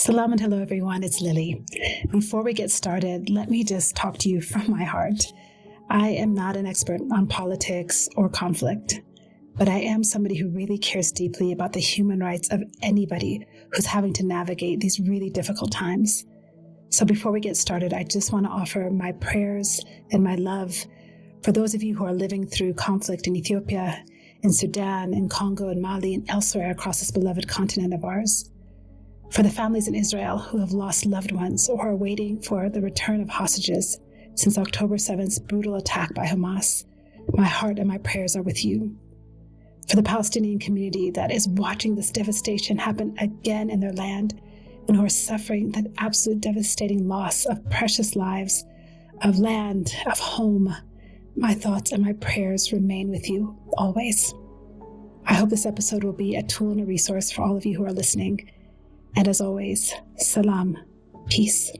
Salam and hello, everyone. It's Lily. Before we get started, let me just talk to you from my heart. I am not an expert on politics or conflict, but I am somebody who really cares deeply about the human rights of anybody who's having to navigate these really difficult times. So before we get started, I just want to offer my prayers and my love for those of you who are living through conflict in Ethiopia, in Sudan, in Congo, in Mali, and elsewhere across this beloved continent of ours. For the families in Israel who have lost loved ones or are waiting for the return of hostages since October 7th's brutal attack by Hamas, my heart and my prayers are with you. For the Palestinian community that is watching this devastation happen again in their land and who are suffering the absolute devastating loss of precious lives, of land, of home, my thoughts and my prayers remain with you always. I hope this episode will be a tool and a resource for all of you who are listening. And as always, salam, peace.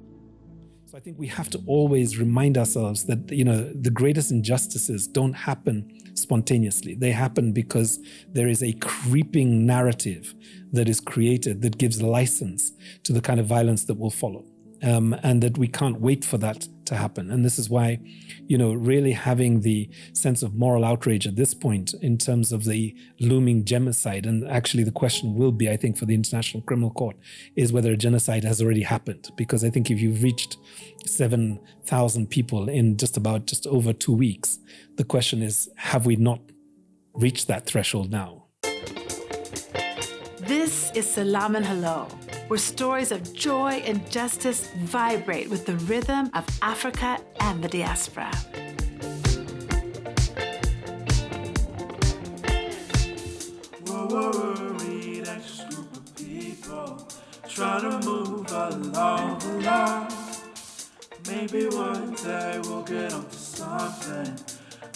So I think we have to always remind ourselves that, the greatest injustices don't happen spontaneously. They happen because there is a creeping narrative that is created that gives license to the kind of violence that will follow. And that we can't wait for that to happen. And this is why, really having the sense of moral outrage at this point in terms of the looming genocide, and actually the question will be, I think, for the International Criminal Court, is whether a genocide has already happened. Because I think if you've reached 7,000 people in just over 2 weeks, the question is, have we not reached that threshold now? This is Salam and Hello, where stories of joy and justice vibrate with the rhythm of Africa and the diaspora. We're worried, anxious group of people trying to move along. Maybe one day we'll get onto something.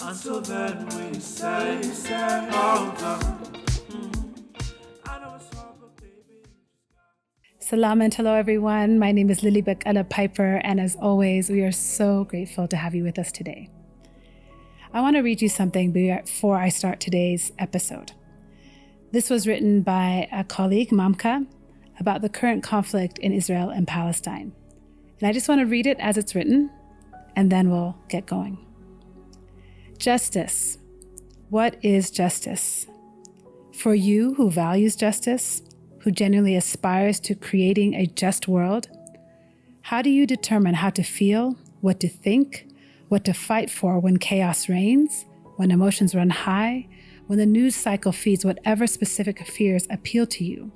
Until then we say, hold on. Salam and hello, everyone. My name is Lily Bekele Piper, and as always, we are so grateful to have you with us today. I want to read you something before I start today's episode. This was written by a colleague, Mamka, about the current conflict in Israel and Palestine. And I just want to read it as it's written, and then we'll get going. Justice. What is justice? For you who values justice, who genuinely aspires to creating a just world, how do you determine how to feel, what to think, what to fight for when chaos reigns, when emotions run high, when the news cycle feeds whatever specific fears appeal to you,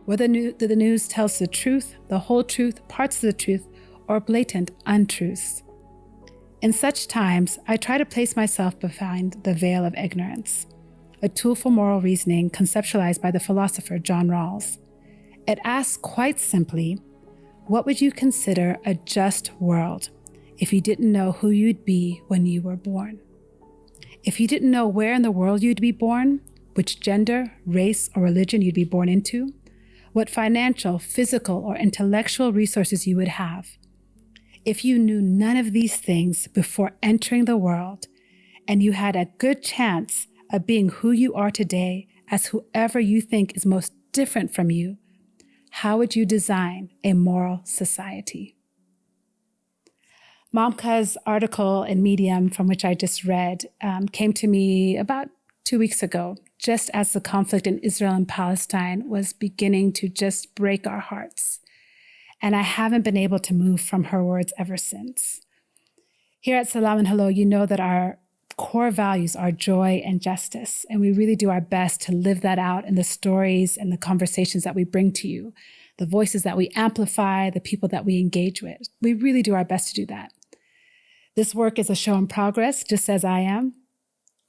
whether the news tells the truth, the whole truth, parts of the truth, or blatant untruths? In such times, I try to place myself behind the veil of ignorance, a tool for moral reasoning conceptualized by the philosopher John Rawls. It asks quite simply, what would you consider a just world if you didn't know who you'd be when you were born? If you didn't know where in the world you'd be born, which gender, race, or religion you'd be born into, what financial, physical, or intellectual resources you would have. If you knew none of these things before entering the world, and you had a good chance of being who you are today as whoever you think is most different from you, how would you design a moral society? Mamka's article in Medium, from which I just read, came to me about 2 weeks ago, just as the conflict in Israel and Palestine was beginning to just break our hearts. And I haven't been able to move from her words ever since. Here at Salam and Hello, you know that our core values are joy and justice, and we really do our best to live that out in the stories and the conversations that we bring to you, the voices that we amplify, the people that we engage with. We really do our best to do that. This work is a show in progress, just as I am,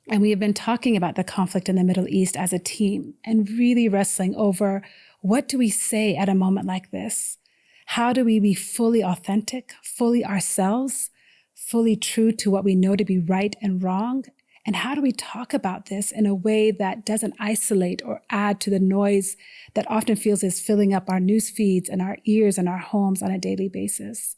and we have been talking about the conflict in the Middle East as a team and really wrestling over what do we say at a moment like this? How do we be fully authentic, fully ourselves, fully true to what we know to be right and wrong? And how do we talk about this in a way that doesn't isolate or add to the noise that often feels is filling up our news feeds and our ears and our homes on a daily basis?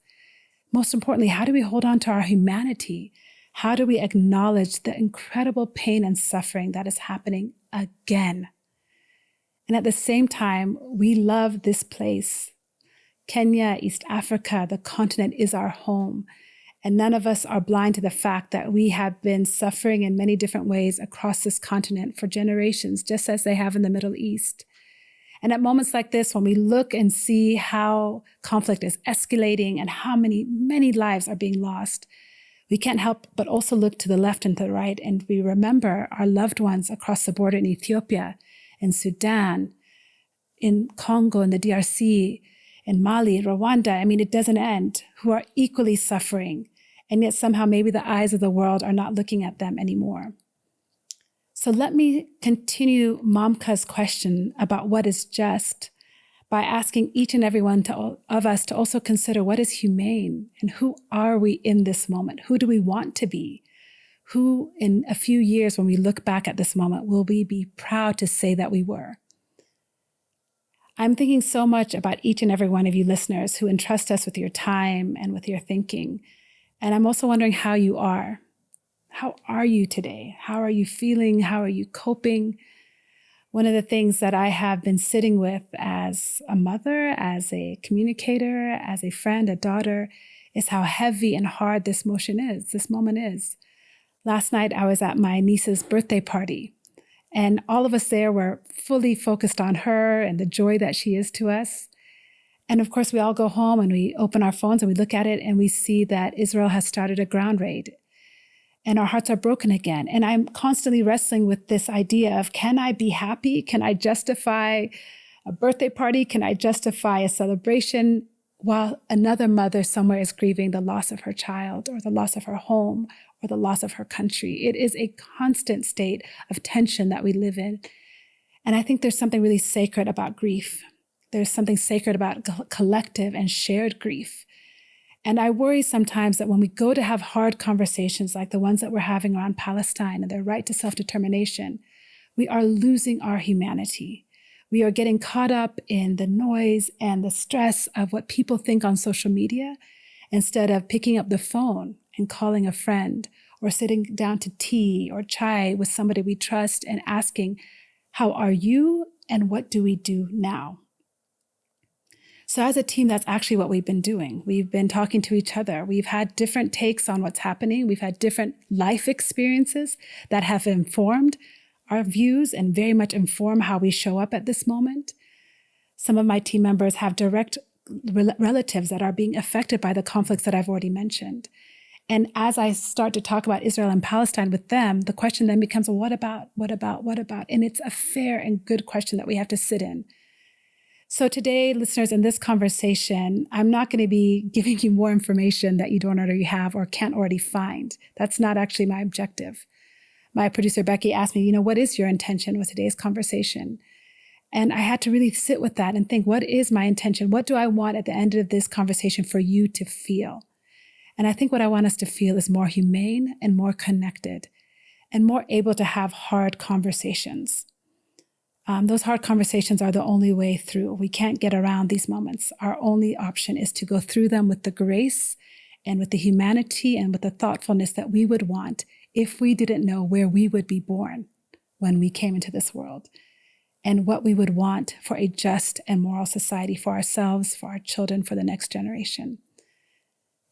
Most importantly, how do we hold on to our humanity? How do we acknowledge the incredible pain and suffering that is happening again? And at the same time, we love this place. Kenya, East Africa, the continent is our home. And none of us are blind to the fact that we have been suffering in many different ways across this continent for generations, just as they have in the Middle East. And at moments like this, when we look and see how conflict is escalating and how many lives are being lost, we can't help but also look to the left and to the right, and we remember our loved ones across the border in Ethiopia, in Sudan, in Congo, in the DRC, in Mali, Rwanda. I mean, it doesn't end, who are equally suffering. And yet somehow maybe the eyes of the world are not looking at them anymore. So let me continue Mamka's question about what is just by asking each and every one of us to also consider what is humane and who are we in this moment? Who do we want to be? Who in a few years, when we look back at this moment, will we be proud to say that we were? I'm thinking so much about each and every one of you listeners who entrust us with your time and with your thinking. And I'm also wondering how you are. How are you today? How are you feeling? How are you coping? One of the things that I have been sitting with as a mother, as a communicator, as a friend, a daughter, is how heavy and hard this moment is. Last night, I was at my niece's birthday party, and all of us there were fully focused on her and the joy that she is to us. And of course, we all go home and we open our phones and we look at it and we see that Israel has started a ground raid. And our hearts are broken again. And I'm constantly wrestling with this idea of, can I be happy? Can I justify a birthday party? Can I justify a celebration while another mother somewhere is grieving the loss of her child or the loss of her home or the loss of her country? It is a constant state of tension that we live in. And I think there's something really sacred about grief. There's something sacred about collective and shared grief. And I worry sometimes that when we go to have hard conversations like the ones that we're having around Palestine and their right to self-determination, we are losing our humanity. We are getting caught up in the noise and the stress of what people think on social media instead of picking up the phone and calling a friend or sitting down to tea or chai with somebody we trust and asking, how are you and what do we do now? So as a team, that's actually what we've been doing. We've been talking to each other. We've had different takes on what's happening. We've had different life experiences that have informed our views and very much inform how we show up at this moment. Some of my team members have direct relatives that are being affected by the conflicts that I've already mentioned. And as I start to talk about Israel and Palestine with them, the question then becomes, well, what about? And it's a fair and good question that we have to sit in. So today, listeners, in this conversation, I'm not going to be giving you more information that you don't already have or can't already find. That's not actually my objective. My producer, Becky, asked me, what is your intention with today's conversation? And I had to really sit with that and think, what is my intention? What do I want at the end of this conversation for you to feel? And I think what I want us to feel is more humane and more connected and more able to have hard conversations. Those hard conversations are the only way through. We can't get around these moments. Our only option is to go through them with the grace and with the humanity and with the thoughtfulness that we would want if we didn't know where we would be born when we came into this world and what we would want for a just and moral society for ourselves, for our children, for the next generation.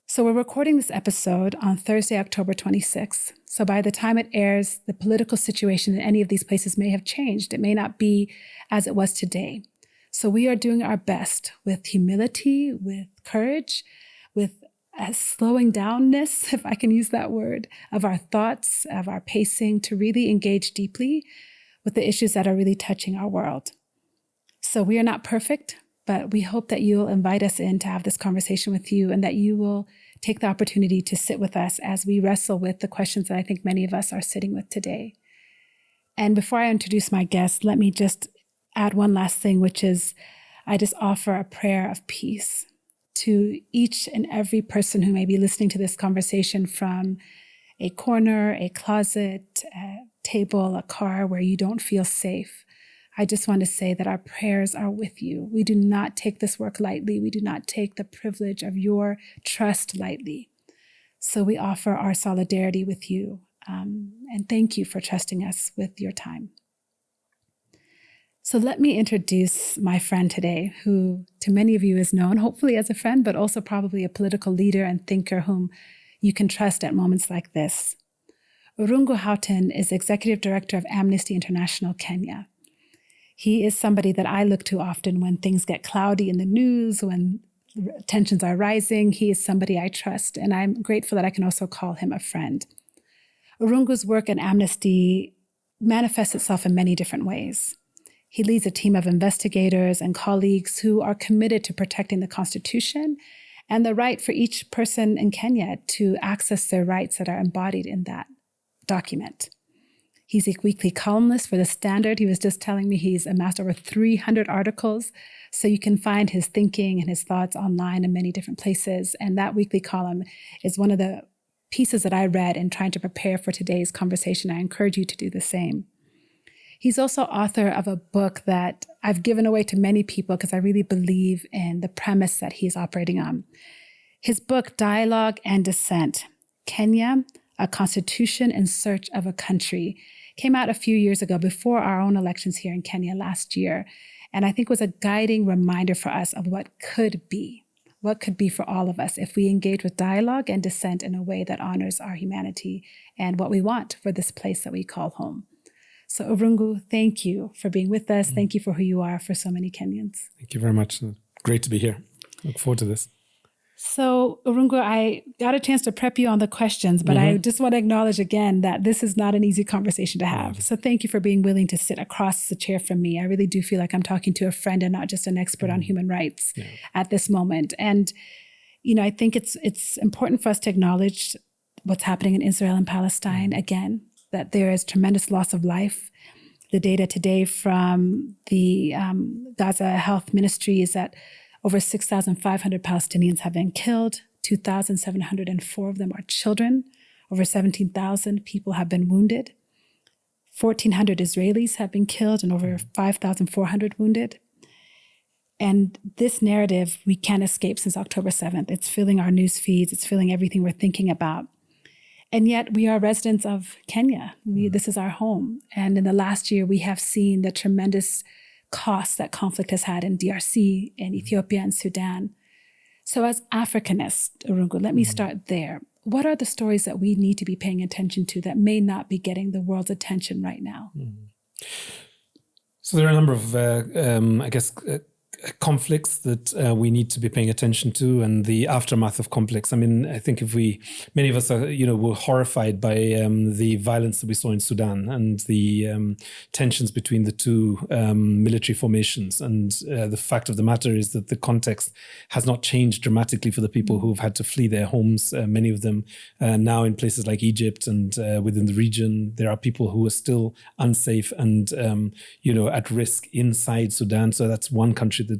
So we're recording this episode on Thursday, October 26th. So by the time it airs, the political situation in any of these places may have changed. It may not be as it was today. So we are doing our best with humility, with courage, with a slowing downness, if I can use that word, of our thoughts, of our pacing, to really engage deeply with the issues that are really touching our world. So we are not perfect, but we hope that you'll invite us in to have this conversation with you and that you will take the opportunity to sit with us as we wrestle with the questions that I think many of us are sitting with today. And before I introduce my guest, let me just add one last thing, which is I just offer a prayer of peace to each and every person who may be listening to this conversation from a corner, a closet, a table, a car where you don't feel safe. I just want to say that our prayers are with you. We do not take this work lightly. We do not take the privilege of your trust lightly. So we offer our solidarity with you. And thank you for trusting us with your time. So let me introduce my friend today, who to many of you is known, hopefully as a friend, but also probably a political leader and thinker whom you can trust at moments like this. Irungu Houghton is Executive Director of Amnesty International Kenya. He is somebody that I look to often when things get cloudy in the news, when tensions are rising. He is somebody I trust, and I'm grateful that I can also call him a friend. Irungu's work at Amnesty manifests itself in many different ways. He leads a team of investigators and colleagues who are committed to protecting the Constitution and the right for each person in Kenya to access their rights that are embodied in that document. He's a weekly columnist for The Standard. He was just telling me he's amassed over 300 articles, so you can find his thinking and his thoughts online in many different places. And that weekly column is one of the pieces that I read in trying to prepare for today's conversation. I encourage you to do the same. He's also author of a book that I've given away to many people because I really believe in the premise that he's operating on. His book, Dialogue and Dissent, Kenya, A Constitution in Search of a Country, came out a few years ago before our own elections here in Kenya last year. And I think was a guiding reminder for us of what could be for all of us if we engage with dialogue and dissent in a way that honors our humanity and what we want for this place that we call home. So Irungu, thank you for being with us. Thank you for who you are for so many Kenyans. Thank you very much. Great to be here. Look forward to this. So Irungu, I got a chance to prep you on the questions, but I just want to acknowledge again that this is not an easy conversation to have. So thank you for being willing to sit across the chair from me. I really do feel like I'm talking to a friend and not just an expert on human rights at this moment. And, I think it's important for us to acknowledge what's happening in Israel and Palestine again, that there is tremendous loss of life. The data today from the Gaza Health Ministry is that over 6,500 Palestinians have been killed. 2,704 of them are children. Over 17,000 people have been wounded. 1,400 Israelis have been killed and over 5,400 wounded. And this narrative, we can't escape since October 7th. It's filling our news feeds. It's filling everything we're thinking about. And yet we are residents of Kenya. This is our home. And in the last year, we have seen the tremendous costs that conflict has had in DRC, in Ethiopia, and Sudan. So as Africanists, Irungu, let me start there. What are the stories that we need to be paying attention to that may not be getting the world's attention right now? So there are a number of, conflicts that we need to be paying attention to, and the aftermath of conflicts. I mean, I think many of us are, were horrified by the violence that we saw in Sudan and the tensions between the two military formations. And the fact of the matter is that the context has not changed dramatically for the people who've had to flee their homes. Many of them now in places like Egypt and within the region, there are people who are still unsafe and, at risk inside Sudan. So that's one country that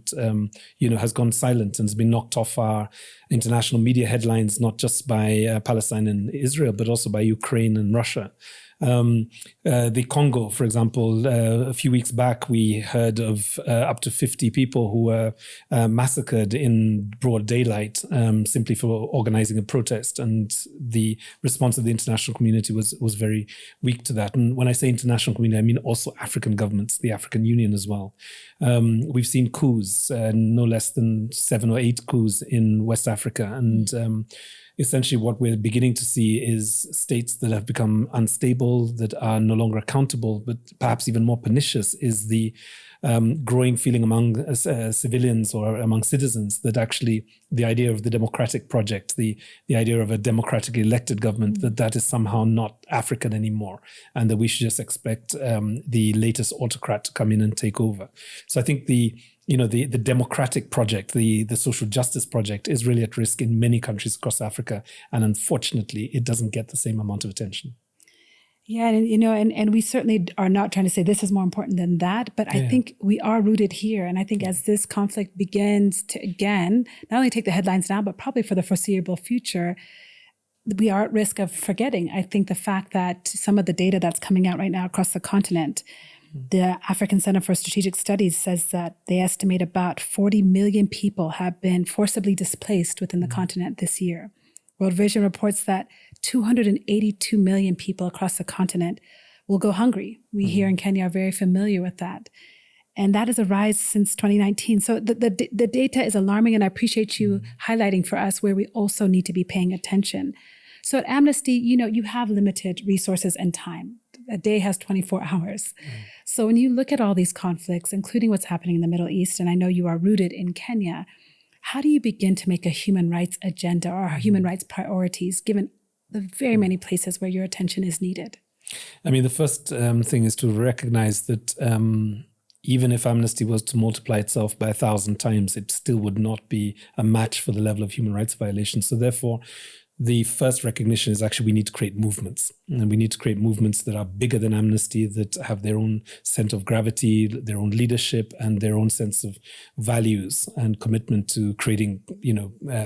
has gone silent and has been knocked off our international media headlines, not just by Palestine and Israel, but also by Ukraine and Russia. The Congo, for example, a few weeks back, we heard of up to 50 people who were massacred in broad daylight simply for organizing a protest. And the response of the international community was very weak to that. And when I say international community, I mean also African governments, the African Union as well. We've seen coups, no less than 7 or 8 coups in West Africa. And essentially what we're beginning to see is states that have become unstable, that are no longer accountable, but perhaps even more pernicious is the growing feeling among civilians or among citizens that actually the idea of the democratic project, the idea of a democratically elected government, that is somehow not African anymore, and that we should just expect the latest autocrat to come in and take over. So I think the democratic project, the social justice project is really at risk in many countries across Africa. And unfortunately, it doesn't get the same amount of attention. Yeah, and we certainly are not trying to say this is more important than that, but I think we are rooted here. And I think as this conflict begins to, again, not only take the headlines now, but probably for the foreseeable future, we are at risk of forgetting. I think the fact that some of the data that's coming out right now across the continent, the African Center for Strategic Studies says that they estimate about 40 million people have been forcibly displaced within the continent this year. World Vision reports that 282 million people across the continent will go hungry. We here in Kenya are very familiar with that. And that is a rise since 2019. So the data is alarming, and I appreciate you highlighting for us where we also need to be paying attention. So at Amnesty, you have limited resources and time. A day has 24 hours. So when you look at all these conflicts, including what's happening in the Middle East, and I know you are rooted in Kenya, how do you begin to make a human rights agenda or human rights priorities, given the very many places where your attention is needed? I mean, the first thing is to recognize that even if Amnesty was to multiply itself by 1,000 times, it still would not be a match for the level of human rights violations. So therefore, the first recognition is actually we need to create movements. And we need to create movements that are bigger than Amnesty, that have their own center of gravity, their own leadership, and their own sense of values and commitment to creating,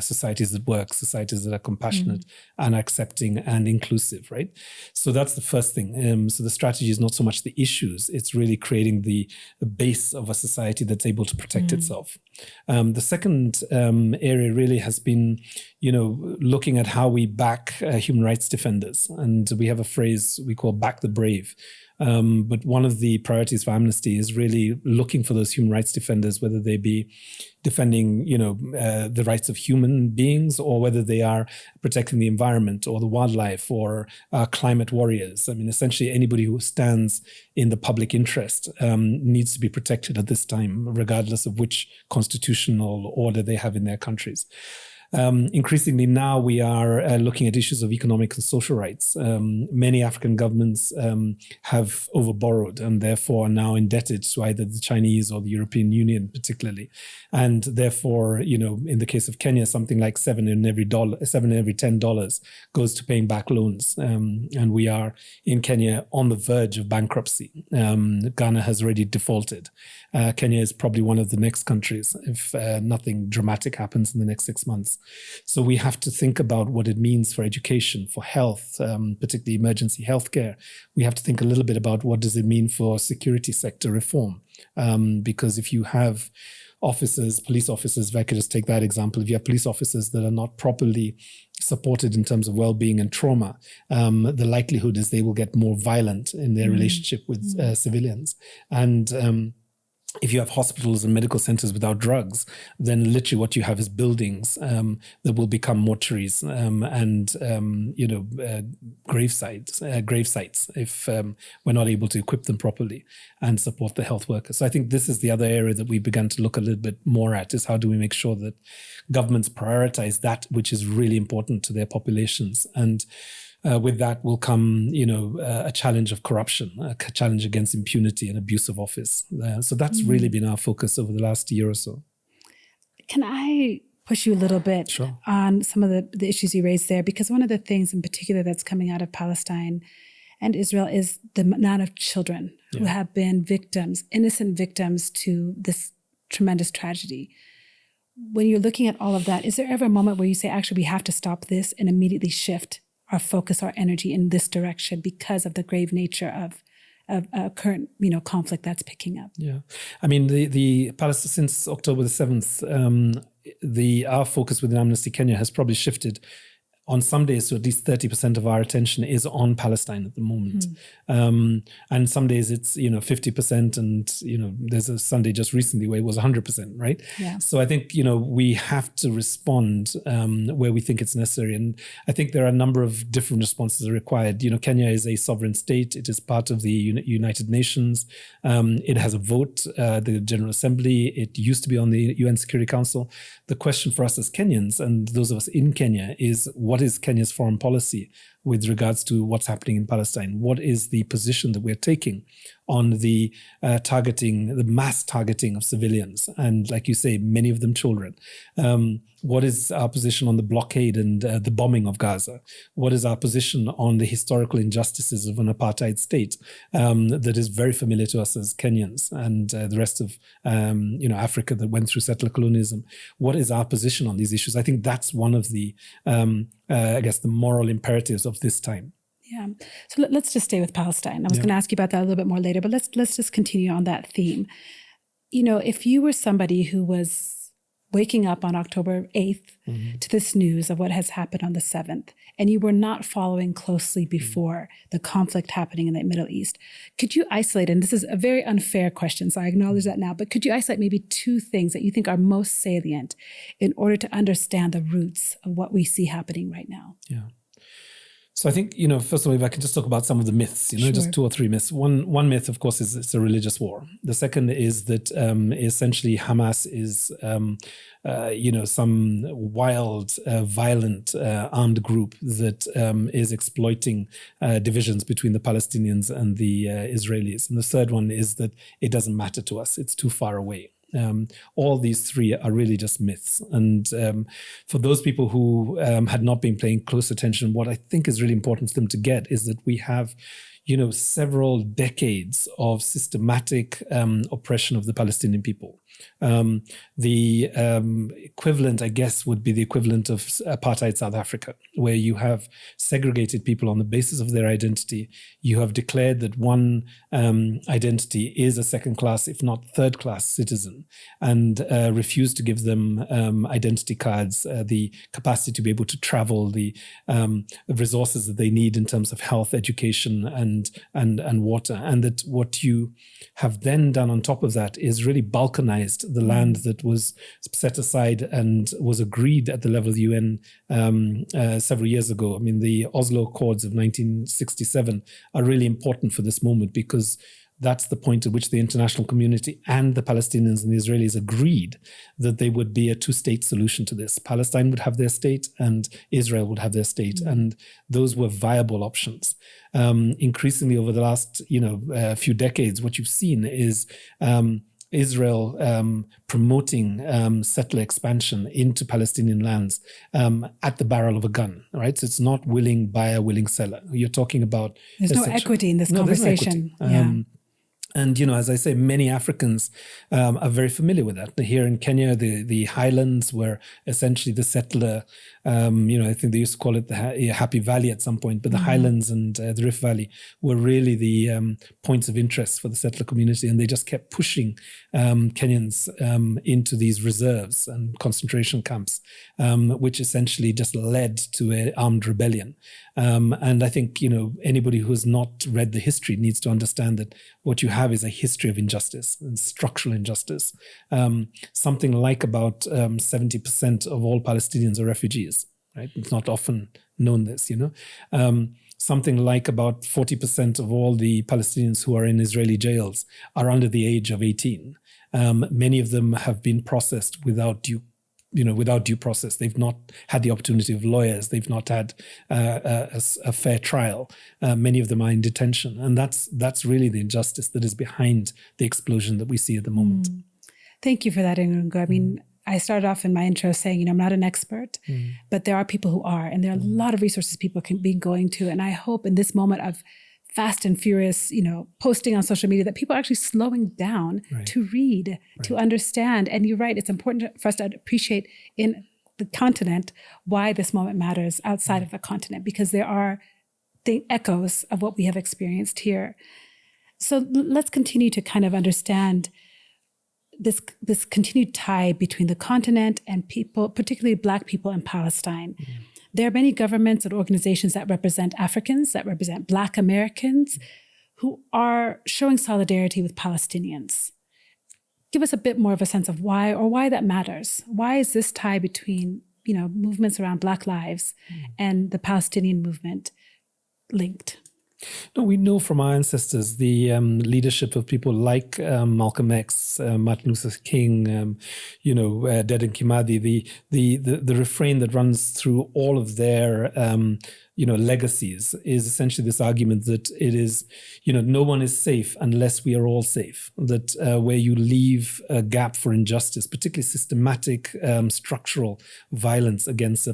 societies that work, societies that are compassionate and accepting and inclusive, right? So that's the first thing. So the strategy is not so much the issues, it's really creating the base of a society that's able to protect itself. The second area really has been, looking at how we back human rights defenders. And we have a phrase we call back the brave. But one of the priorities for Amnesty is really looking for those human rights defenders, whether they be defending, the rights of human beings, or whether they are protecting the environment or the wildlife, or climate warriors. I mean, essentially anybody who stands in the public interest needs to be protected at this time, regardless of which constitutional order they have in their countries. Increasingly now we are looking at issues of economic and social rights. Many African governments have overborrowed and therefore are now indebted to either the Chinese or the European Union particularly. And therefore, in the case of Kenya, something like $7 in every $10 goes to paying back loans. And we are in Kenya on the verge of bankruptcy. Ghana has already defaulted. Kenya is probably one of the next countries if nothing dramatic happens in the next 6 months. So we have to think about what it means for education, for health, particularly emergency healthcare. We have to think a little bit about what does it mean for security sector reform. Because if you have police officers, if I could just take that example, if you have police officers that are not properly supported in terms of well-being and trauma, the likelihood is they will get more violent in their relationship with civilians. And if you have hospitals and medical centers without drugs, then literally what you have is buildings that will become mortuaries and grave sites if we're not able to equip them properly and support the health workers. So I think this is the other area that we began to look a little bit more at, is how do we make sure that governments prioritize that which is really important to their populations. And with that will come, a challenge of corruption, a challenge against impunity and abuse of office. So that's really been our focus over the last year or so. Can I push you a little bit on some of the issues you raised there? Because one of the things in particular that's coming out of Palestine and Israel is the amount of children who have been victims, innocent victims to this tremendous tragedy. When you're looking at all of that, is there ever a moment where you say, actually, we have to stop this and immediately shift our focus, our energy in this direction because of the grave nature of current, conflict that's picking up? Yeah, I mean, the Palestine since October the 7th, our focus within Amnesty Kenya has probably shifted. On some days, so at least 30% of our attention is on Palestine at the moment. And some days it's, 50%. And, there's a Sunday just recently where it was 100%, right? Yeah. So I think, we have to respond where we think it's necessary. And I think there are a number of different responses that are required. Kenya is a sovereign state. It is part of the United Nations. It has a vote, the General Assembly. It used to be on the UN Security Council. The question for us as Kenyans and those of us in Kenya is, what is Kenya's foreign policy with regards to what's happening in Palestine? What is the position that we're taking on the mass targeting of civilians? And like you say, many of them children. What is our position on the blockade and the bombing of Gaza? What is our position on the historical injustices of an apartheid state that is very familiar to us as Kenyans and the rest of Africa that went through settler colonialism? What is our position on these issues? I think that's one of the, the moral imperatives of this time. Yeah. So let's just stay with Palestine. I was going to ask you about that a little bit more later, but let's just continue on that theme. If you were somebody who was waking up on October 8th to this news of what has happened on the 7th, and you were not following closely before the conflict happening in the Middle East. Could you isolate, and this is a very unfair question, so I acknowledge that now, but could you isolate maybe 2 things that you think are most salient in order to understand the roots of what we see happening right now? Yeah. So I think, first of all, if I can just talk about some of the myths, Sure. just 2 or 3 myths. One myth, of course, is it's a religious war. The second is that essentially Hamas is, some wild, violent, armed group that is exploiting divisions between the Palestinians and the Israelis. And the third one is that it doesn't matter to us. It's too far away. All these 3 are really just myths. And for those people who had not been paying close attention, what I think is really important for them to get is that we have, several decades of systematic oppression of the Palestinian people. The equivalent, I guess, would be the equivalent of apartheid South Africa, where you have segregated people on the basis of their identity. You have declared that one identity is a second-class, if not third-class citizen, and refused to give them identity cards, the capacity to be able to travel, the resources that they need in terms of health, education, and water. And that what you have then done on top of that is really balkanized the land that was set aside and was agreed at the level of the UN several years ago. I mean, the Oslo Accords of 1967 are really important for this moment, because that's the point at which the international community and the Palestinians and the Israelis agreed that they would be a 2-state solution to this. Palestine would have their state and Israel would have their state. And those were viable options. Increasingly over the last, few decades, what you've seen is Israel promoting settler expansion into Palestinian lands at the barrel of a gun, right? So it's not willing buyer, willing seller. You're talking about... There's no equity in this conversation. And, as I say, many Africans are very familiar with that. Here in Kenya, the highlands were essentially the settler, I think they used to call it the Happy Valley at some point, but the highlands and the Rift Valley were really the points of interest for the settler community. And they just kept pushing Kenyans into these reserves and concentration camps, which essentially just led to an armed rebellion. And I think, anybody who has not read the history needs to understand that what you have is a history of injustice and structural injustice. Something like about 70% of all Palestinians are refugees, right? It's not often known this, something like about 40% of all the Palestinians who are in Israeli jails are under the age of 18. Many of them have been processed without due process. They've not had the opportunity of lawyers. They've not had a fair trial. Many of them are in detention. And that's really the injustice that is behind the explosion that we see at the moment. Thank you for that, Irungu. I mean, I started off in my intro saying, I'm not an expert, but there are people who are, and there are a lot of resources people can be going to. And I hope in this moment of fast and furious, posting on social media, that people are actually slowing down to read, to understand. And you're right, it's important for us to appreciate in the continent why this moment matters outside of the continent, because there are the echoes of what we have experienced here. So let's continue to kind of understand this continued tie between the continent and people, particularly Black people in Palestine. There are many governments and organizations that represent Africans, that represent Black Americans, who are showing solidarity with Palestinians. Give us a bit more of a sense of why that matters. Why is this tie between, movements around Black lives and the Palestinian movement linked? No, we know from our ancestors the leadership of people like Malcolm X, Martin Luther King, Dedan Kimathi. The refrain that runs through all of their legacies is essentially this argument that it is, no one is safe unless we are all safe. That where you leave a gap for injustice, particularly systematic structural violence against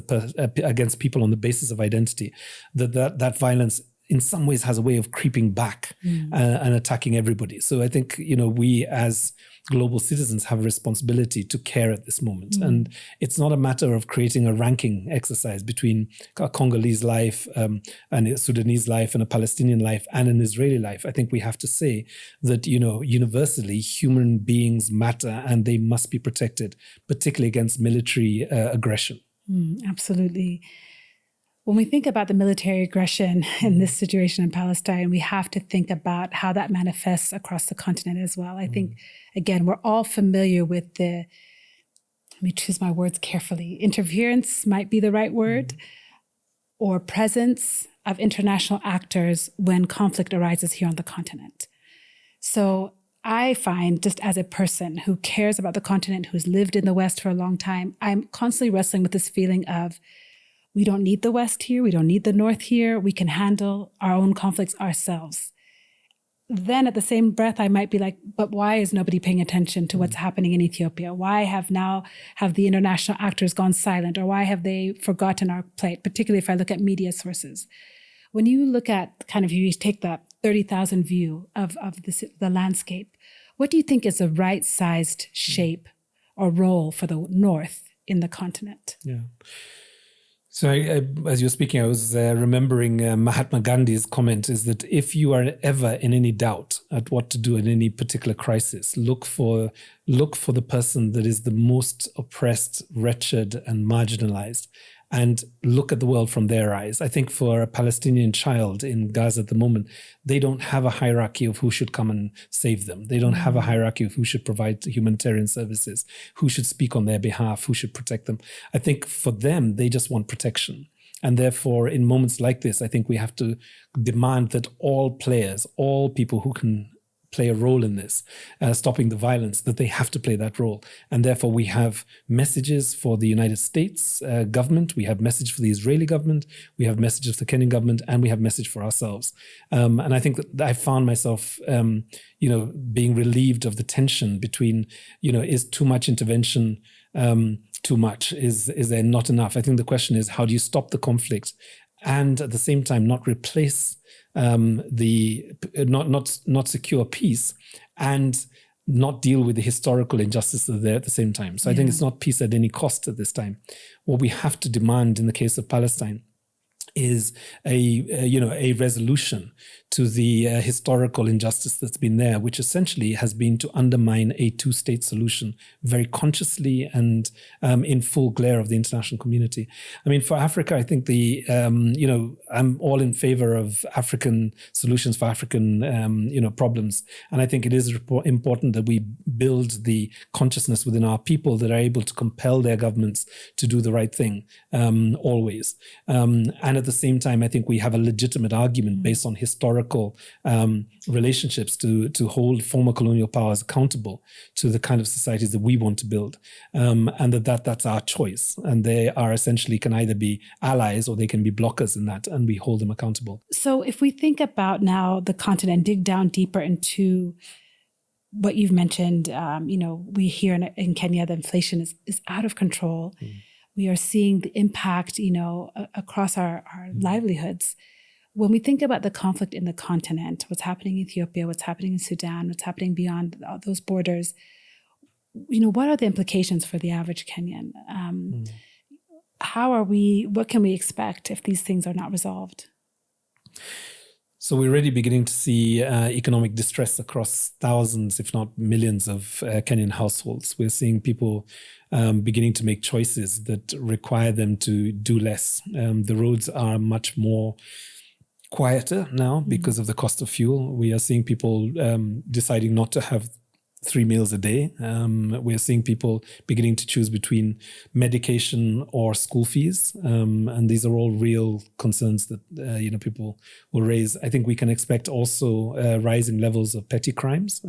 people on the basis of identity, that violence in some ways has a way of creeping back and attacking everybody. So I think, we as global citizens have a responsibility to care at this moment. And it's not a matter of creating a ranking exercise between a Congolese life and a Sudanese life and a Palestinian life and an Israeli life. I think we have to say that, universally, human beings matter and they must be protected, particularly against military aggression. Absolutely. When we think about the military aggression in this situation in Palestine, we have to think about how that manifests across the continent as well. I think, again, we're all familiar with let me choose my words carefully, interference might be the right word, or presence of international actors when conflict arises here on the continent. So I find, just as a person who cares about the continent, who's lived in the West for a long time, I'm constantly wrestling with this feeling of, we don't need the West here. We don't need the North here. We can handle our own conflicts ourselves. Then at the same breath, I might be like, but why is nobody paying attention to what's happening in Ethiopia? Why have the international actors gone silent? Or why have they forgotten our plight, particularly if I look at media sources? When you look at you take that 30,000 view of the landscape, what do you think is the right-sized shape or role for the North in the continent? Yeah. So as you're speaking, I was remembering Mahatma Gandhi's comment is that if you are ever in any doubt at what to do in any particular crisis, look for the person that is the most oppressed, wretched, and marginalized, and look at the world from their eyes. I think for a Palestinian child in Gaza at the moment, they don't have a hierarchy of who should come and save them. They don't have a hierarchy of who should provide humanitarian services, who should speak on their behalf, who should protect them. I think for them, they just want protection. And therefore, in moments like this, I think we have to demand that all players, all people who can play a role in this, stopping the violence, that they have to play that role. And therefore, we have messages for the United States government, we have message for the Israeli government, we have messages for the Kenyan government, and we have message for ourselves. And I think that I found myself, being relieved of the tension between, is too much intervention too much? Is there not enough? I think the question is, how do you stop the conflict and at the same time not replace not secure peace and not deal with the historical injustices that are there at the same time. So I think it's not peace at any cost at this time. What we have to demand in the case of Palestine is a resolution to the historical injustice that's been there, which essentially has been to undermine a two-state solution very consciously and in full glare of the international community. I mean, for Africa, I think I'm all in favor of African solutions for African, problems. And I think it is important that we build the consciousness within our people that are able to compel their governments to do the right thing always. And at the same time, I think we have a legitimate argument based on historical relationships to hold former colonial powers accountable to the kind of societies that we want to build, and that's our choice. And they are essentially can either be allies or they can be blockers in that, and we hold them accountable. So if we think about now the continent, dig down deeper into what you've mentioned, we hear in Kenya, the inflation is out of control. We are seeing the impact, across our livelihoods. When we think about the conflict in the continent, what's happening in Ethiopia, what's happening in Sudan, what's happening beyond those borders, what are the implications for the average Kenyan? What can we expect if these things are not resolved? So we're already beginning to see economic distress across thousands, if not millions of Kenyan households. We're seeing people beginning to make choices that require them to do less. The roads are much more quieter now because of the cost of fuel. We are seeing people deciding not to have 3 meals a day. We're seeing people beginning to choose between medication or school fees. And these are all real concerns that, people will raise. I think we can expect also rising levels of petty crimes.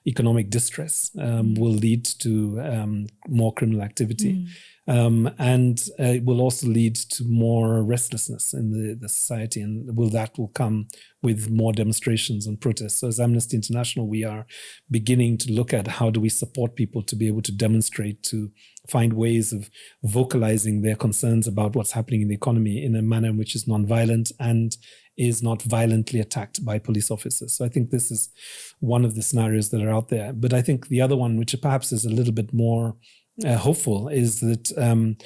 Economic distress will lead to more criminal activity. And it will also lead to more restlessness in the society. And that will come with more demonstrations and protests. So as Amnesty International, we are beginning to look at how do we support people to be able to demonstrate, to find ways of vocalizing their concerns about what's happening in the economy in a manner which is nonviolent and is not violently attacked by police officers. So I think this is one of the scenarios that are out there. But I think the other one, which perhaps is a little bit more hopeful, is that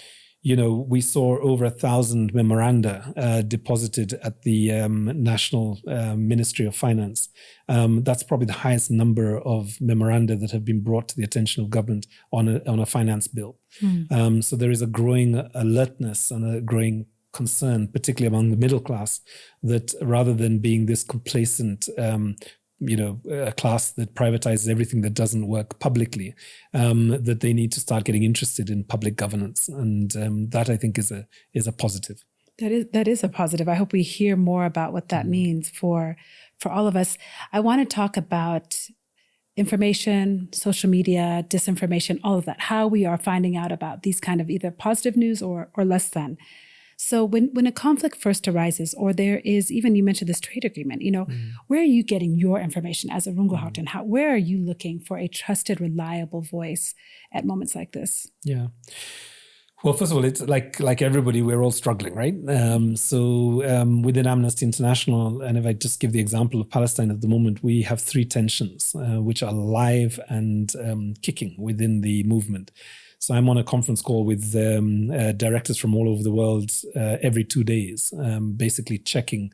we saw over 1,000 memoranda deposited at the National Ministry of Finance. That's probably the highest number of memoranda that have been brought to the attention of government on a finance bill. So there is a growing alertness and a growing concern, particularly among the middle class, that rather than being this complacent a class that privatizes everything that doesn't work publicly, that they need to start getting interested in public governance. And that, I think, is a positive. That is a positive. I hope we hear more about what that means for all of us. I want to talk about information, social media, disinformation, all of that, how we are finding out about these kind of either positive news or less than. So when a conflict first arises, or there is, even you mentioned this trade agreement, where are you getting your information as a Irungu Houghton? Where are you looking for a trusted, reliable voice at moments like this? Yeah. Well, first of all, it's like everybody, we're all struggling, right? So within Amnesty International, and if I just give the example of Palestine at the moment, we have three tensions which are live and kicking within the movement. So I'm on a conference call with directors from all over the world every 2 days, basically checking,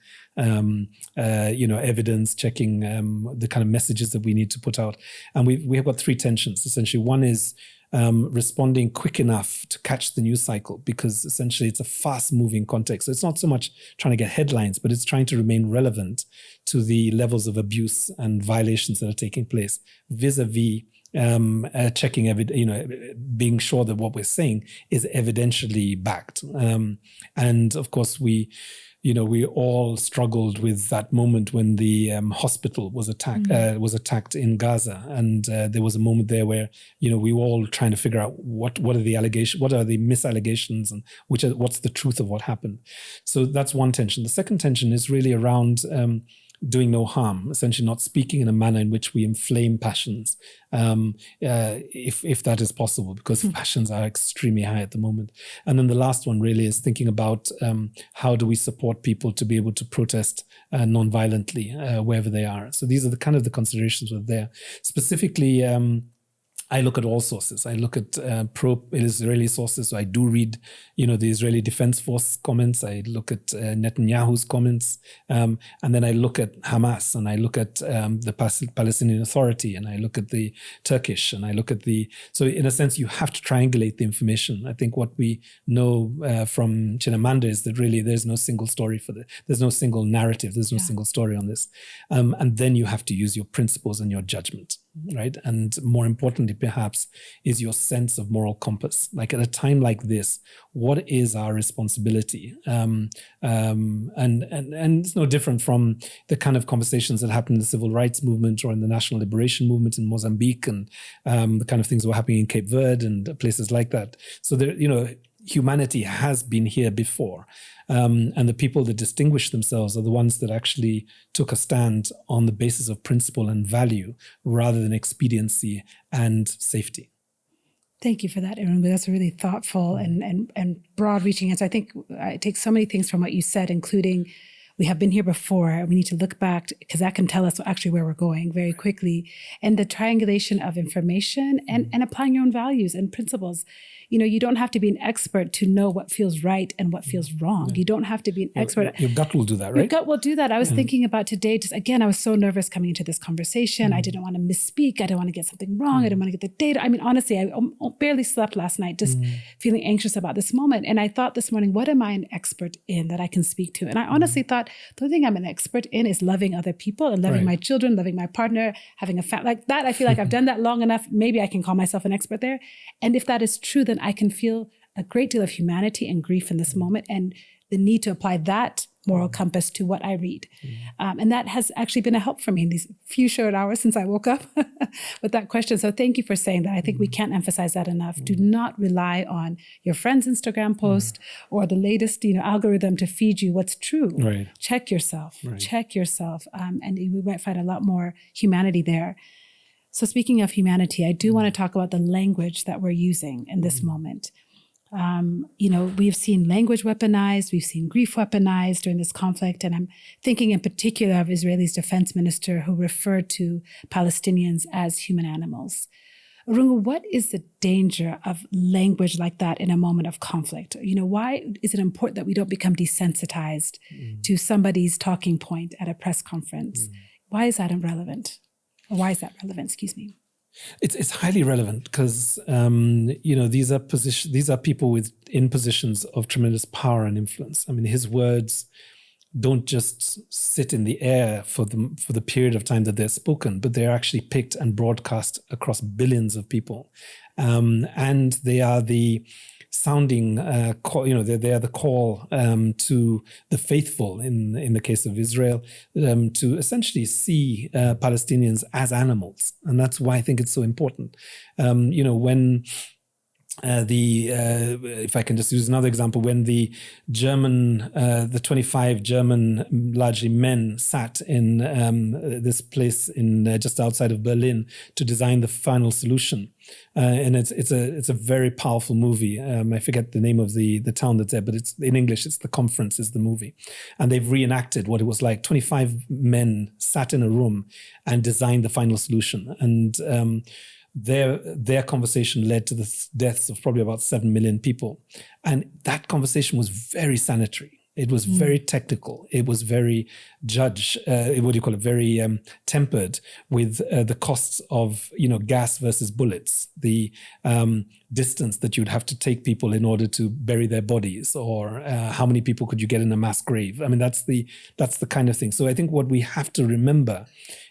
evidence, checking the kind of messages that we need to put out. And we have got three tensions, essentially. One is responding quick enough to catch the news cycle, because essentially it's a fast-moving context. So it's not so much trying to get headlines, but it's trying to remain relevant to the levels of abuse and violations that are taking place, vis-a-vis checking, being sure that what we're saying is evidentially backed. And of course, we all struggled with that moment when the hospital was attacked in Gaza, and there was a moment there where we were all trying to figure out what are the allegations, what are the misallegations, and what's the truth of what happened. So that's one tension. The second tension is really around doing no harm, essentially not speaking in a manner in which we inflame passions, if that is possible, because passions are extremely high at the moment. And then the last one really is thinking about how do we support people to be able to protest non-violently wherever they are. So these are the kind of the considerations that are there. Specifically, I look at all sources. I look at pro-Israeli sources. So I do read, the Israeli Defense Force comments. I look at Netanyahu's comments. And then I look at Hamas, and I look at the Palestinian Authority, and I look at the Turkish, and I look at so in a sense, you have to triangulate the information. I think what we know from Chimamanda is that really there's no single story there's no single narrative. There's no single story on this. And then you have to use your principles and your judgment. Right. And more importantly, perhaps, is your sense of moral compass. Like at a time like this, what is our responsibility? And it's no different from the kind of conversations that happened in the civil rights movement or in the national liberation movement in Mozambique, and the kind of things that were happening in Cape Verde and places like that. So there, humanity has been here before. And the people that distinguish themselves are the ones that actually took a stand on the basis of principle and value rather than expediency and safety. Thank you for that, Irungu. That's a really thoughtful and broad-reaching answer. I think I take so many things from what you said, including we have been here before. We need to look back, because that can tell us actually where we're going very quickly. And the triangulation of information and applying your own values and principles. You don't have to be an expert to know what feels right and what feels wrong. You don't have to be an expert. Your gut will do that, right? Your gut will do that. I was thinking about today, I was so nervous coming into this conversation. I didn't want to misspeak. I didn't want to get something wrong. I didn't want to get the data. I mean, honestly, I barely slept last night, just feeling anxious about this moment. And I thought this morning, what am I an expert in that I can speak to? And I honestly thought the thing I'm an expert in is loving other people and loving my children, loving my partner, having a family like that. I feel like I've done that long enough. Maybe I can call myself an expert there. And if that is true, then I can feel a great deal of humanity and grief in this moment, and the need to apply that moral compass to what I read. And that has actually been a help for me in these few short hours since I woke up with that question. So thank you for saying that. I think we can't emphasize that enough. Do not rely on your friend's Instagram post or the latest, algorithm to feed you what's true. Right. Check yourself. Right. Check yourself. And we might find a lot more humanity there. So speaking of humanity, I do want to talk about the language that we're using in this moment. We've seen language weaponized, we've seen grief weaponized during this conflict, and I'm thinking in particular of Israel's defense minister who referred to Palestinians as human animals. Irungu, what is the danger of language like that in a moment of conflict? Why is it important that we don't become desensitized to somebody's talking point at a press conference? Why is that irrelevant? Or why is that relevant? Excuse me. It's highly relevant because these are people in positions of tremendous power and influence. I mean, his words don't just sit in the air for the period of time that they're spoken, but they're actually picked and broadcast across billions of people, and they are the sounding call. They are the call to the faithful in the case of Israel to essentially see Palestinians as animals, and that's why I think it's so important. When if I can just use another example, when the 25 German, largely men, sat in this place in just outside of Berlin to design the final solution, and it's a very powerful movie. I forget the name of the town that's there, but it's in English. It's The Conference is the movie, and they've reenacted what it was like. 25 men sat in a room and designed the final solution, and their conversation led to the deaths of probably about 7 million people. And that conversation was very sanitary. It was very technical. It was very very tempered with the costs of, gas versus bullets, the distance that you'd have to take people in order to bury their bodies, or how many people could you get in a mass grave. I mean, that's the kind of thing. So I think what we have to remember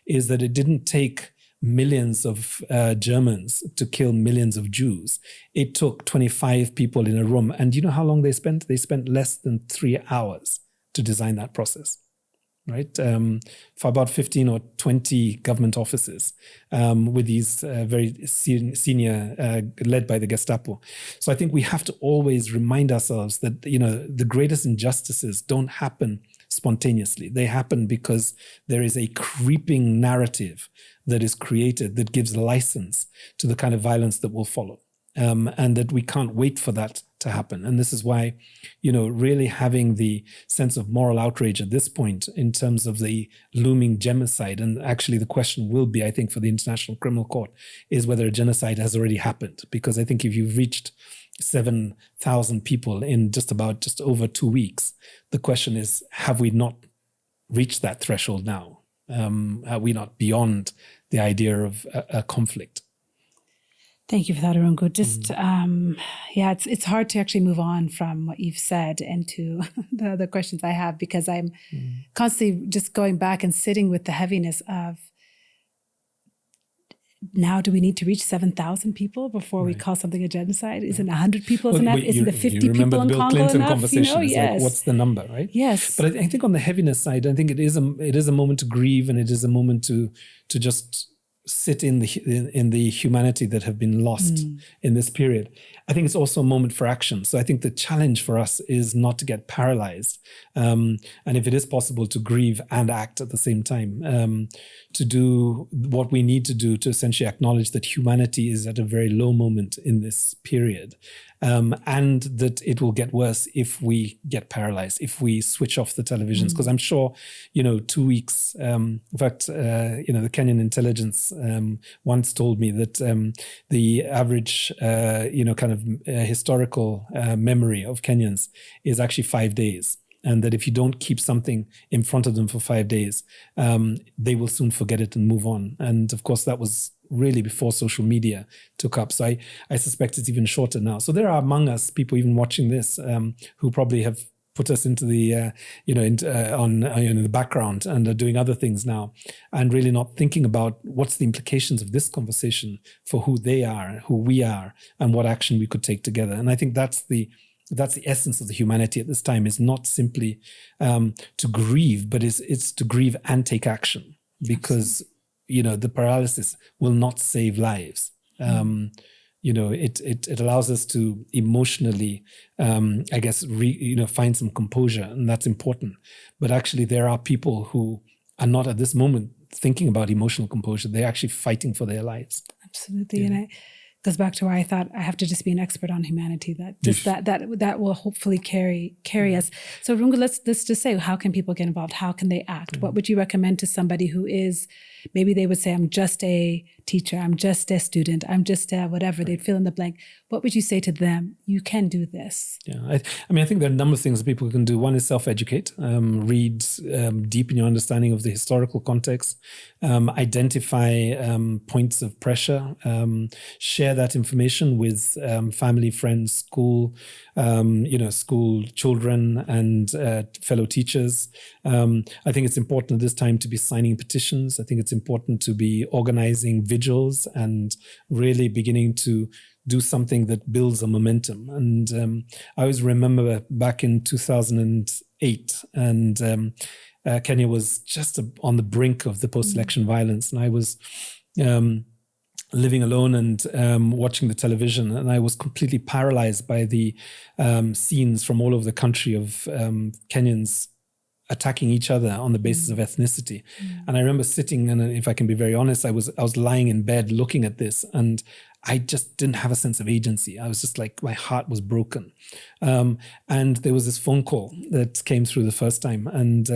is that it didn't take millions of Germans to kill millions of Jews. It took 25 people in a room. And you know how long they spent? They spent less than 3 hours to design that process, right? For about 15 or 20 government offices with these very senior, led by the Gestapo. So I think we have to always remind ourselves that, the greatest injustices don't happen spontaneously. They happen because there is a creeping narrative that is created that gives license to the kind of violence that will follow, and that we can't wait for that to happen. And this is why, really having the sense of moral outrage at this point in terms of the looming genocide, and actually the question will be, I think, for the International Criminal Court, is whether a genocide has already happened. Because I think if you've reached 7,000 people in just over 2 weeks, the question is, have we not reached that threshold now? Are we not beyond the idea of a conflict? Thank you for that, Irungu. Just, it's hard to actually move on from what you've said into the other questions I have, because I'm constantly just going back and sitting with the heaviness of, now do we need to reach 7,000 people before we call something a genocide? Isn't 100 people enough? Isn't the 50 people in Congo Clinton enough? Conversation. Yes. Like, what's the number, right? Yes. But I think on the heaviness side, I think it is a moment to grieve, and it is a moment to just sit in the humanity that have been lost in this period. I think it's also a moment for action. So I think the challenge for us is not to get paralyzed, and if it is possible, to grieve and act at the same time, to do what we need to do to essentially acknowledge that humanity is at a very low moment in this period, and that it will get worse if we get paralyzed, if we switch off the televisions. Because I'm sure, 2 weeks, in fact, the Kenyan intelligence once told me that the average, historical memory of Kenyans is actually 5 days. And that if you don't keep something in front of them for 5 days, they will soon forget it and move on. And of course, that was really before social media took up. So I suspect it's even shorter now. So there are among us people even watching this who probably have put us into the, in the background and are doing other things now, and really not thinking about what's the implications of this conversation for who they are, who we are, and what action we could take together. And I think that's the that's the essence of the humanity at this time, is not simply to grieve, but it's to grieve and take action, because, the paralysis will not save lives. It allows us to emotionally, find some composure, and that's important. But actually, there are people who are not at this moment thinking about emotional composure. They're actually fighting for their lives. Absolutely. Yeah. And it goes back to why I thought I have to just be an expert on humanity, that will hopefully carry us. So Irungu, let's just say, how can people get involved? How can they act? What would you recommend to somebody who is, maybe they would say, I'm just a teacher, I'm just a student, I'm just a whatever, they'd fill in the blank. What would you say to them? You can do this. Yeah, I think there are a number of things that people can do. One is self-educate, read, deepen your understanding of the historical context, identify points of pressure, share that information with family, friends, school, school children and fellow teachers. I think it's important at this time to be signing petitions. I think it's important to be organizing vigils and really beginning to do something that builds a momentum. And I always remember back in 2008, and Kenya was just on the brink of the post-election violence. And I was living alone and watching the television, and I was completely paralyzed by the scenes from all over the country of Kenyans attacking each other on the basis of ethnicity. And I remember sitting, and if I can be very honest, I was lying in bed looking at this, and I just didn't have a sense of agency. I was just like, my heart was broken. And there was this phone call that came through the first time, and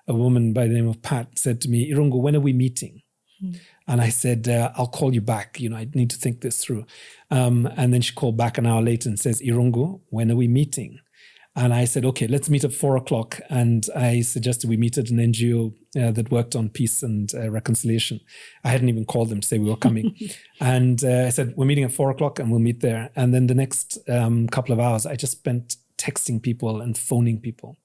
a woman by the name of Pat said to me, Irungu, when are we meeting? And I said, I'll call you back. I need to think this through. And then she called back an hour later and says, Irungu, when are we meeting? And I said, okay, let's meet at 4:00. And I suggested we meet at an NGO that worked on peace and reconciliation. I hadn't even called them to say we were coming. And I said, we're meeting at 4:00 and we'll meet there. And then the next couple of hours, I just spent texting people and phoning people.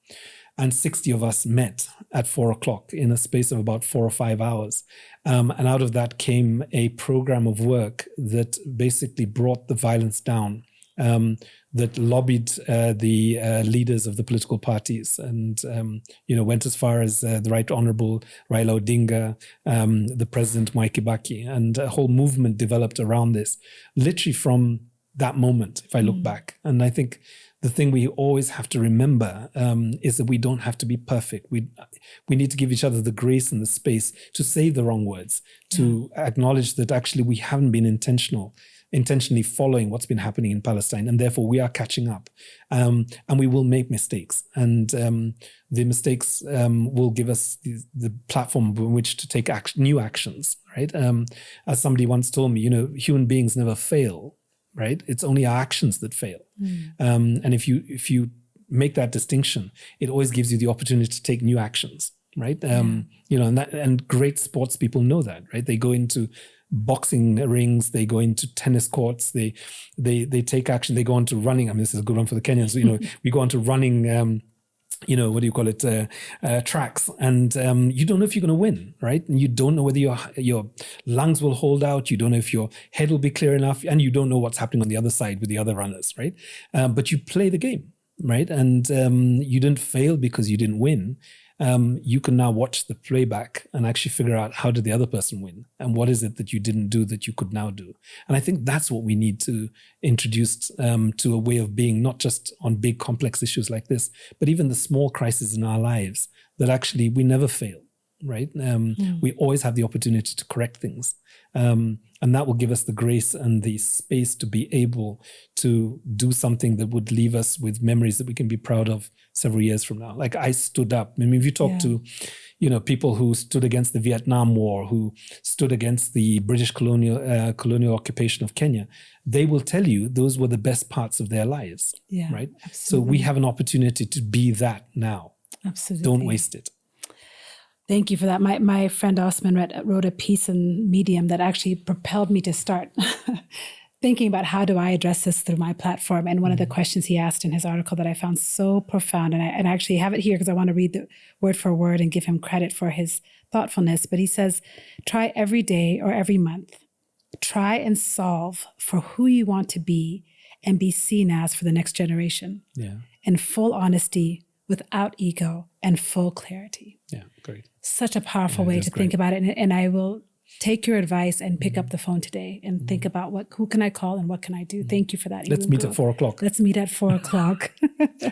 And 60 of us met at 4:00 in a space of about 4 or 5 hours. And out of that came a program of work that basically brought the violence down, that lobbied the leaders of the political parties and, went as far as the Right Honorable Raila Odinga, the President Mwai Kibaki, and a whole movement developed around this, literally from that moment, if I look back. And I think the thing we always have to remember is that we don't have to be perfect. We need to give each other the grace and the space to say the wrong words, to acknowledge that actually we haven't been intentionally following what's been happening in Palestine, and therefore we are catching up. And we will make mistakes. And the mistakes will give us the platform on which to take new actions, right? As somebody once told me, human beings never fail, right? It's only our actions that fail. And if you make that distinction, it always gives you the opportunity to take new actions, right? And great sports people know that, right? They go into boxing rings, they go into tennis courts, they take action, they go on to running. I mean, this is a good one for the Kenyans. We go on to running, tracks, and you don't know if you're going to win, right? And you don't know whether your lungs will hold out. You don't know if your head will be clear enough, and you don't know what's happening on the other side with the other runners, right? But you play the game, right? And you didn't fail because you didn't win. You can now watch the playback and actually figure out, how did the other person win? And what is it that you didn't do that you could now do? And I think that's what we need to introduce to a way of being, not just on big complex issues like this, but even the small crises in our lives, that actually we never fail, right? We always have the opportunity to correct things. And that will give us the grace and the space to be able to do something that would leave us with memories that we can be proud of several years from now. Like I stood up. I mean, if you talk to, people who stood against the Vietnam War, who stood against the British colonial occupation of Kenya, they will tell you those were the best parts of their lives, right? Absolutely. So we have an opportunity to be that now. Absolutely. Don't waste it. Thank you for that. My friend Osman wrote a piece in Medium that actually propelled me to start thinking about, how do I address this through my platform? And one of the questions he asked in his article that I found so profound, and I actually have it here because I want to read the word for word and give him credit for his thoughtfulness. But he says, try every day or every month, try and solve for who you want to be and be seen as for the next generation. Yeah. In full honesty, without ego, and full clarity. Yeah, great. Such a powerful way to think about it. And I will take your advice and pick up the phone today and think about who can I call and what can I do. Thank you for that. Let's meet at 4:00. Let's meet at 4:00.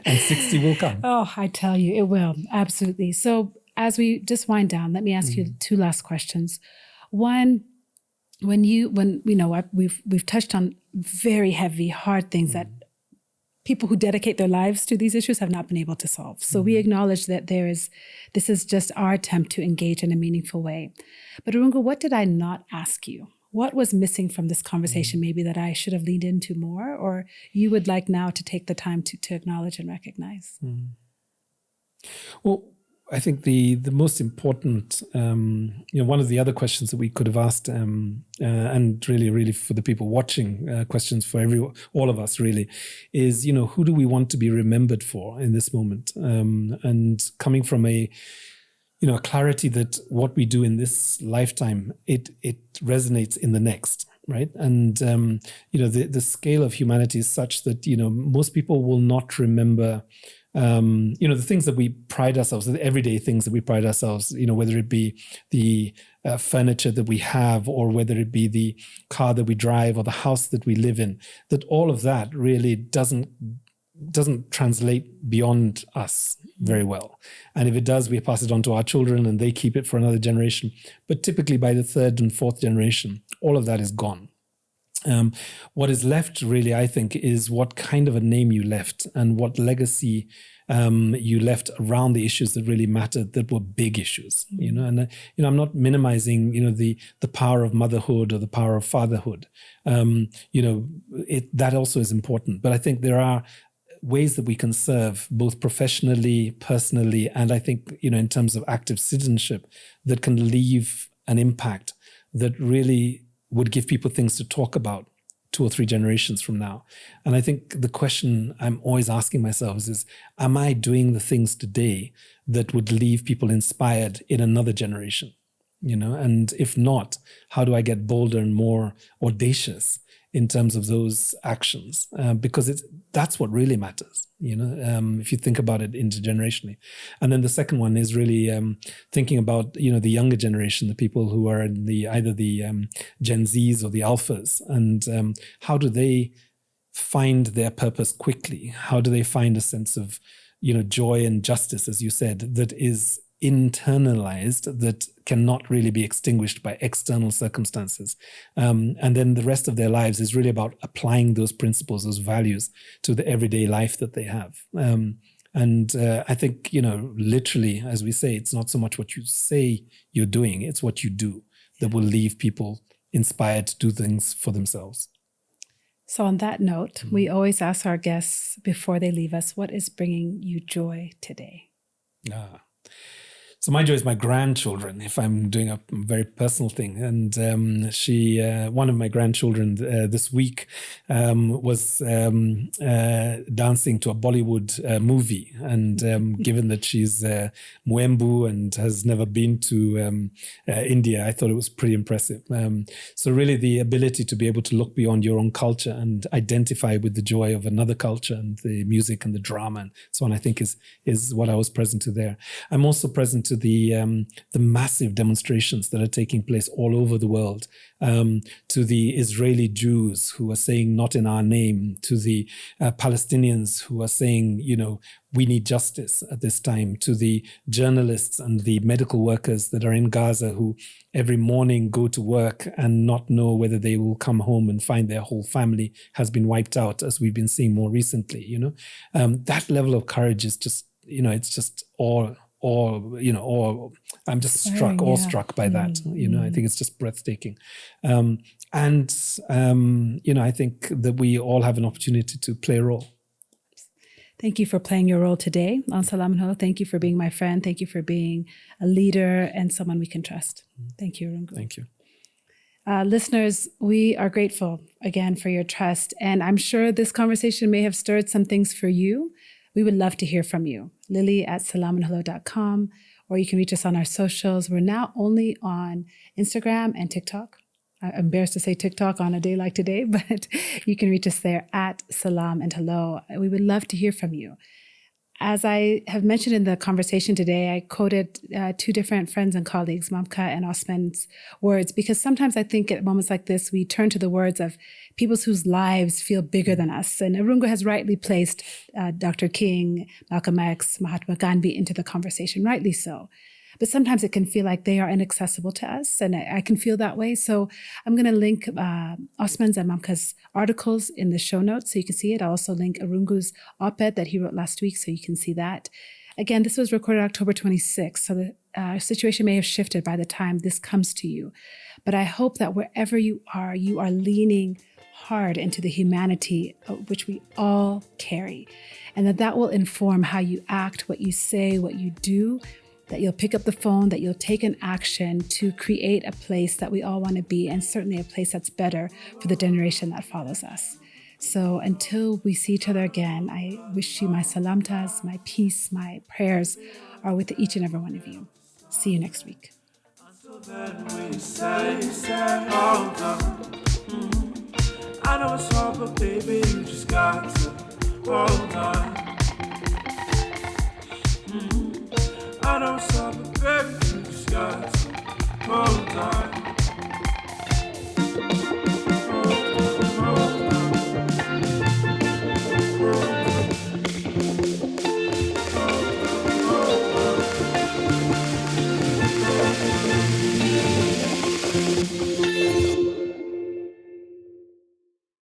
And 60 will come. Oh, I tell you, it will. Absolutely. So as we just wind down, let me ask you two last questions. One, when we know we've touched on very heavy, hard things that people who dedicate their lives to these issues have not been able to solve. So we acknowledge that this is just our attempt to engage in a meaningful way. But Irungu, what did I not ask you? What was missing from this conversation maybe that I should have leaned into more, or you would like now to take the time to acknowledge and recognize? Well, I think the most important, one of the other questions that we could have asked, and really for the people watching, questions for all of us really, is, who do we want to be remembered for in this moment? And coming from a clarity that what we do in this lifetime, it resonates in the next. Right. And, the scale of humanity is such that, most people will not remember the things that we pride ourselves, the everyday things that we pride ourselves, whether it be the furniture that we have, or whether it be the car that we drive or the house that we live in, that all of that really doesn't translate beyond us very well. And if it does, we pass it on to our children and they keep it for another generation. But typically by the third and fourth generation, all of that is gone. What is left really, I think, is what kind of a name you left and what legacy you left around the issues that really mattered, that were big issues, and I'm not minimizing, the power of motherhood or the power of fatherhood. That also is important. But I think there are ways that we can serve both professionally, personally, and I think, in terms of active citizenship that can leave an impact that really would give people things to talk about 2 or 3 generations from now. And I think the question I'm always asking myself is, am I doing the things today that would leave people inspired in another generation? And if not, how do I get bolder and more audacious in terms of those actions? Because that's what really matters, if you think about it intergenerationally. And then the second one is really thinking about, the younger generation, the people who are in either the Gen Zs or the Alphas, and how do they find their purpose quickly? How do they find a sense of, joy and justice, as you said, that is internalized, that cannot really be extinguished by external circumstances. And then the rest of their lives is really about applying those principles, those values to the everyday life that they have. And I think, literally, as we say, it's not so much what you say you're doing, it's what you do that will leave people inspired to do things for themselves. So on that note, we always ask our guests before they leave us, what is bringing you joy today? So my joy is my grandchildren, if I'm doing a very personal thing. And one of my grandchildren this week was dancing to a Bollywood movie. And given that she's Mwembu and has never been to India, I thought it was pretty impressive. So really the ability to be able to look beyond your own culture and identify with the joy of another culture and the music and the drama and so on, I think is what I was present to there. I'm also present to the massive demonstrations that are taking place all over the world, to the Israeli Jews who are saying not in our name, to the Palestinians who are saying, we need justice at this time, to the journalists and the medical workers that are in Gaza who every morning go to work and not know whether they will come home and find their whole family has been wiped out, as we've been seeing more recently. That level of courage is just, it's just I'm just awestruck by that. I think it's just breathtaking. I think that we all have an opportunity to play a role. Thank you for playing your role today on Salam Ho. Thank you for being my friend. Thank you for being a leader and someone we can trust. Thank you, Irungu. Thank you. Listeners, we are grateful again for your trust. And I'm sure this conversation may have stirred some things for you. We would love to hear from you. Lily@salamandhello.com, or you can reach us on our socials. We're now only on Instagram and TikTok. I'm embarrassed to say TikTok on a day like today, but you can reach us there at Salam and Hello. We would love to hear from you. As I have mentioned in the conversation today, I quoted two different friends and colleagues, Mamka and Osman's words, because sometimes I think at moments like this, we turn to the words of people whose lives feel bigger than us. And Irungu has rightly placed Dr. King, Malcolm X, Mahatma Gandhi into the conversation, rightly so. But sometimes it can feel like they are inaccessible to us, and I can feel that way. So I'm going to link Osman's and Mamka's articles in the show notes so you can see it. I'll also link Irungu's op-ed that he wrote last week so you can see that. Again, this was recorded October 26th, so the situation may have shifted by the time this comes to you. But I hope that wherever you are leaning hard into the humanity which we all carry, and that will inform how you act, what you say, what you do, that you'll pick up the phone, that you'll take an action to create a place that we all want to be, and certainly a place that's better for the generation that follows us. So until we see each other again, I wish you my salamtas, my peace, my prayers are with each and every one of you. See you next week. Until then we say, hold on. I know it's hard, but baby, you just got to hold on. I know something, baby, you just got to hold on.